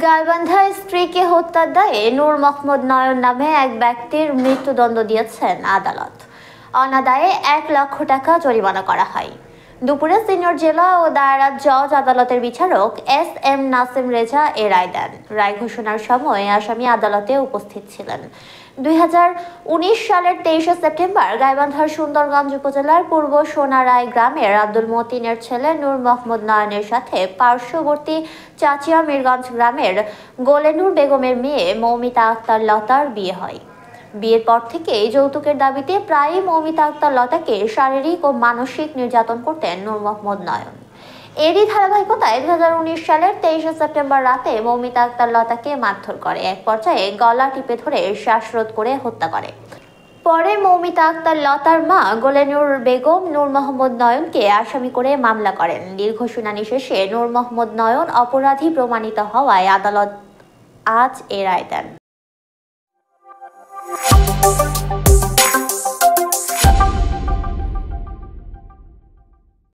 গাইবান্ধায় স্ত্রীকে হত্যার দায়ে নূর মোহাম্মদ নয়ন নামে এক ব্যক্তির মৃত্যুদণ্ড দিয়েছেন আদালত। অনাদায়ে ১ লক্ষ টাকা জরিমানা করা হয়। দুপুরে সিনিয়র জেলা ও দায়রা জজ আদালতের বিচারক SM নাসিম রেজা এ রায় দেন। রায় ঘোষণার সময় আসামি আদালতে উপস্থিত ছিলেন। ২০১৯ সালের ২৩শে সেপ্টেম্বর গাইবান্ধার সুন্দরগঞ্জ উপজেলার পূর্ব সোনারায় গ্রামের আব্দুল মতিনের ছেলে নূর মোহাম্মদ নয়নের সাথে পার্শ্ববর্তী চাচিয়া মিরগঞ্জ গ্রামের গোলেনুর বেগমের মেয়ে মৌমিতা আক্তার লতার বিয়ে হয়। বিয়ের পর থেকেই যৌতুকের দাবিতে প্রায়ই মৌমিতা আক্তার লতাকে শারীরিক ও মানসিক নির্যাতন করতেন নূর মোহাম্মদ নয়ন। এরই ধারাবাহিকতায় ২০১৯ সালের ২৩শে সেপ্টেম্বর রাতে মৌমিতা আক্তার লতাকে মারধর করে, এক পর্যায়ে গলা টিপে ধরে শ্বাসরোধ করে হত্যা করে। পরে মৌমিতা আক্তার লতার মা গোলেনুর বেগম নূর মোহাম্মদ নয়নকে আসামি করে মামলা করেন। দীর্ঘ শুনানি শেষে নূর মোহাম্মদ নয়ন অপরাধী প্রমাণিত হওয়ায় আদালত আজ এ রায় দেন।